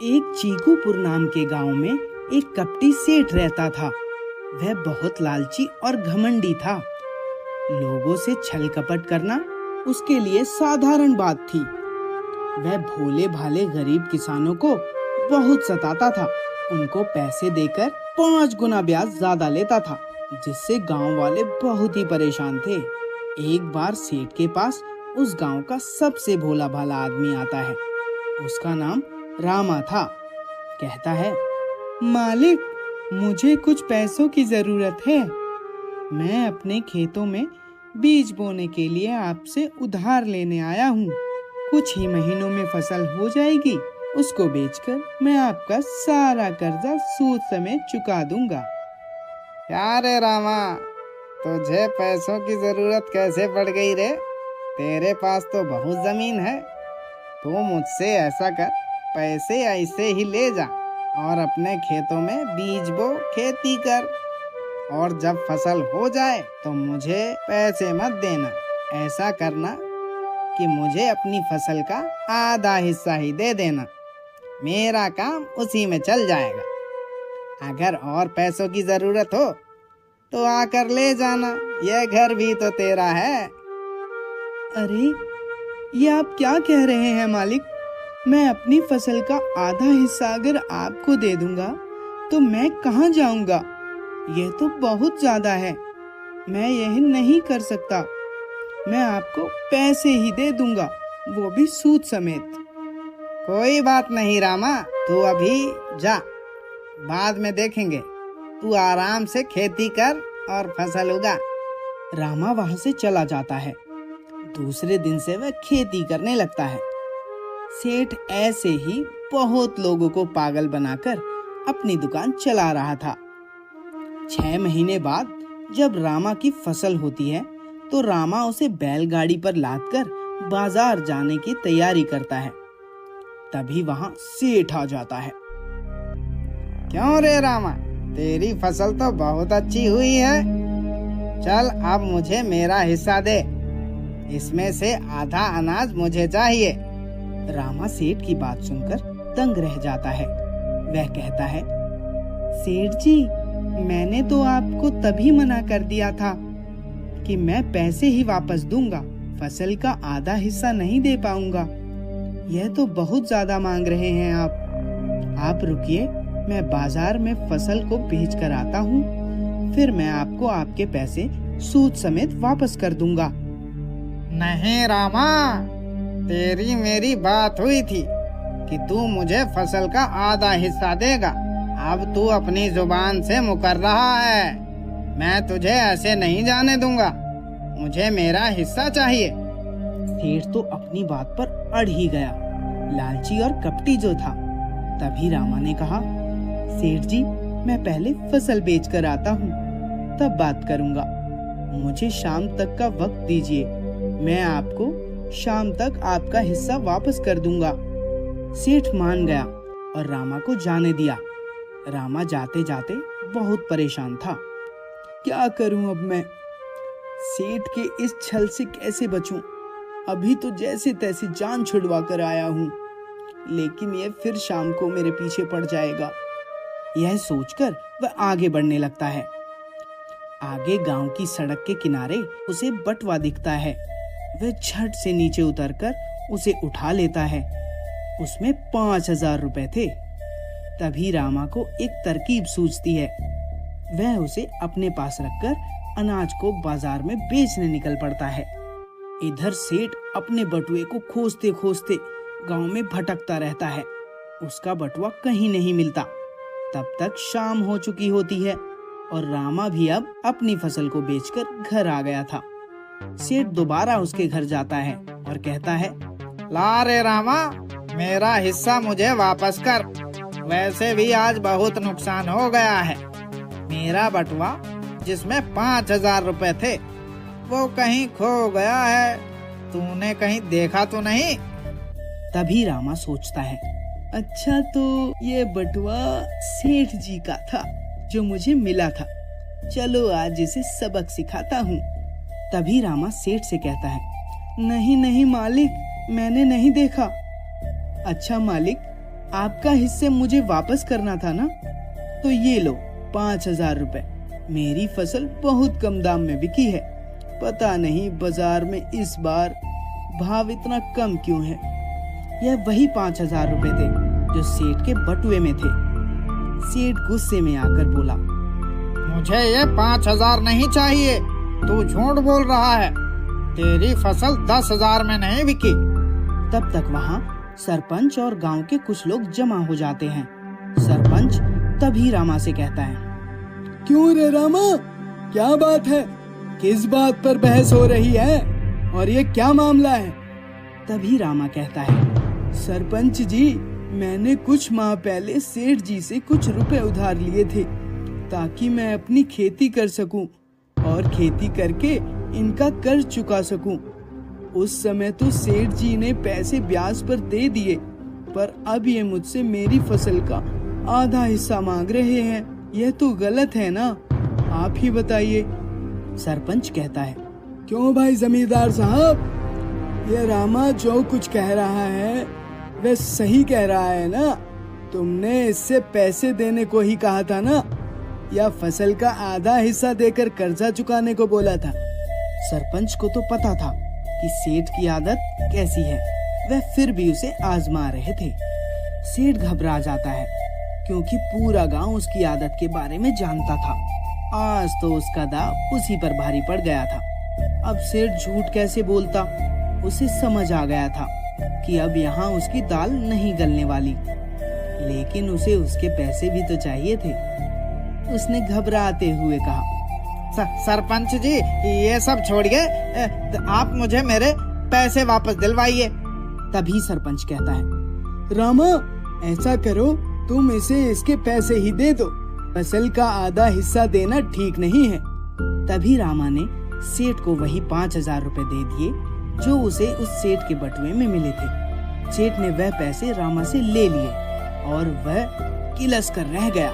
एक चीकूपुर नाम के गांव में एक कपटी सेठ रहता था। वह बहुत लालची और घमंडी था। लोगों से छल कपट करना उसके लिए साधारण बात थी। वह भोले भाले गरीब किसानों को बहुत सताता था। उनको पैसे देकर 5 गुना ब्याज ज्यादा लेता था, जिससे गांव वाले बहुत ही परेशान थे। एक बार सेठ के पास उस गांव का सबसे भोला भाला आदमी आता है। उसका नाम रामा था। कहता है, मालिक, मुझे कुछ पैसों की जरूरत है। मैं अपने खेतों में बीज बोने के लिए आपसे उधार लेने आया हूँ। कुछ ही महीनों में फसल हो जाएगी। उसको बेचकर मैं आपका सारा कर्जा सूद समेत चुका दूंगा। क्या रे रामा, तुझे पैसों की जरूरत कैसे पड़ गई रे? तेरे पास तो बहुत जमीन है। तू मुझसे ऐसा कर, पैसे ऐसे ही ले जा और अपने खेतों में बीज बो, खेती कर, और जब फसल हो जाए तो मुझे पैसे मत देना। ऐसा करना कि मुझे अपनी फसल का आधा हिस्सा ही दे देना। मेरा काम उसी में चल जाएगा। अगर और पैसों की जरूरत हो तो आकर ले जाना। यह घर भी तो तेरा है। अरे, ये आप क्या कह रहे हैं मालिक? मैं अपनी फसल का आधा हिस्सा अगर आपको दे दूंगा तो मैं कहाँ जाऊंगा? यह तो बहुत ज्यादा है। मैं यह नहीं कर सकता। मैं आपको पैसे ही दे दूंगा, वो भी सूद समेत। कोई बात नहीं रामा, तू अभी जा, बाद में देखेंगे। तू आराम से खेती कर और फसल उगा। रामा वहां से चला जाता है। दूसरे दिन से वह खेती करने लगता है। सेठ ऐसे ही बहुत लोगों को पागल बनाकर अपनी दुकान चला रहा था। 6 महीने बाद जब रामा की फसल होती है तो रामा उसे बैलगाड़ी पर लादकर बाजार जाने की तैयारी करता है। तभी वहां सेठ आ जाता है। क्यों रे रामा, तेरी फसल तो बहुत अच्छी हुई है। चल अब मुझे मेरा हिस्सा दे। इसमें से आधा अनाज मुझे चाहिए। रामा सेठ की बात सुनकर दंग रह जाता है। वह कहता है, सेठ जी, मैंने तो आपको तभी मना कर दिया था कि मैं पैसे ही वापस दूंगा, फसल का आधा हिस्सा नहीं दे पाऊंगा। यह तो बहुत ज्यादा मांग रहे हैं आप रुकिए, मैं बाजार में फसल को बेच कर आता हूँ, फिर मैं आपको आपके पैसे सूद समेत वापस कर दूंगा। नहीं रामा, तेरी मेरी बात हुई थी कि तू मुझे फसल का आधा हिस्सा देगा। अब तू अपनी जुबान से मुकर रहा है। मैं तुझे ऐसे नहीं जाने दूंगा। मुझे मेरा हिस्सा चाहिए। सेठ तो अपनी बात पर अड़ ही गया, लालची और कपटी जो था। तभी रामा ने कहा, सेठ जी, मैं पहले फसल बेच कर आता हूँ, तब बात करूँगा। मुझे शाम तक का वक्त दीजिए, मैं आपको शाम तक आपका हिस्सा वापस कर दूंगा। सेठ मान गया और रामा को जाने दिया। रामा जाते जाते बहुत परेशान था। क्या करूं अब मैं? सेठ के इस छल से कैसे बचूं? अभी तो जैसे तैसे जान छुड़वा कर आया हूं, लेकिन यह फिर शाम को मेरे पीछे पड़ जाएगा। यह सोचकर वह आगे बढ़ने लगता है। आगे गांव की सड़क के किनारे उसे बटुआ दिखता है। वह झट से नीचे उतरकर उसे उठा लेता है। उसमें 5000 रुपए थे। तभी रामा को एक तरकीब सूझती है। वह उसे अपने पास रखकर अनाज को बाजार में बेचने निकल पड़ता है। इधर सेठ अपने बटुए को खोजते खोजते गांव में भटकता रहता है। उसका बटुआ कहीं नहीं मिलता। तब तक शाम हो चुकी होती है और रामा भी अब अपनी फसल को बेचकर घर आ गया था। सेठ दोबारा उसके घर जाता है और कहता है, ला रे रामा, मेरा हिस्सा मुझे वापस कर। वैसे भी आज बहुत नुकसान हो गया है। मेरा बटुआ जिसमें 5000 रुपए थे वो कहीं खो गया है। तूने कहीं देखा तो नहीं? तभी रामा सोचता है, अच्छा, तो ये बटुआ सेठ जी का था जो मुझे मिला था। चलो आज इसे सबक सिखाता हूँ। तभी रामा सेठ से कहता है, नहीं नहीं मालिक, मैंने नहीं देखा। अच्छा मालिक, आपका हिस्से मुझे वापस करना था ना, तो ये लो 5,000 रुपए। मेरी फसल बहुत कम दाम में बिकी है, पता नहीं बाजार में इस बार भाव इतना कम क्यों है। यह वही 5,000 रुपए थे जो सेठ के बटुए में थे। सेठ गुस्से में आकर बोला, मुझे ये 5,000 नहीं चाहिए, तू झूठ बोल रहा है। तेरी फसल 10,000 में नहीं बिकी। तब तक वहाँ सरपंच और गांव के कुछ लोग जमा हो जाते हैं। सरपंच तभी रामा से कहता है, क्यों रे रामा, क्या बात है? किस बात पर बहस हो रही है और ये क्या मामला है? तभी रामा कहता है, सरपंच जी, मैंने कुछ माह पहले सेठ जी से कुछ रुपए उधार लिए थे ताकि मैं अपनी खेती कर सकूं और खेती करके इनका कर्ज चुका सकूं। उस समय तो सेठ जी ने पैसे ब्याज पर दे दिए, पर अब ये मुझसे मेरी फसल का आधा हिस्सा मांग रहे हैं। यह तो गलत है ना, आप ही बताइए। सरपंच कहता है, क्यों भाई जमींदार साहब, ये रामा जो कुछ कह रहा है वह सही कह रहा है ना? तुमने इससे पैसे देने को ही कहा था ना, या फसल का आधा हिस्सा देकर कर्जा चुकाने को बोला था? सरपंच को तो पता था कि सेठ की आदत कैसी है, वह फिर भी उसे आजमा रहे थे। सेठ घबरा जाता है क्योंकि पूरा गांव उसकी आदत के बारे में जानता था। आज तो उसका दाव उसी पर भारी पड़ गया था। अब सेठ झूठ कैसे बोलता? उसे समझ आ गया था कि अब यहाँ उसकी दाल नहीं गलने वाली, लेकिन उसे उसके पैसे भी तो चाहिए थे। उसने घबराते हुए कहा, सरपंच जी, ये सब छोड़िए, आप मुझे मेरे पैसे वापस दिलवाइए। तभी सरपंच कहता है, रामा, ऐसा करो, तुम इसे इसके पैसे ही दे दो। फसल का आधा हिस्सा देना ठीक नहीं है। तभी रामा ने सेठ को वही 5,000 रुपए दे दिए जो उसे उस सेठ के बटुए में मिले थे। सेठ ने वह पैसे रामा से ले लिए और वह किलस कर रह गया।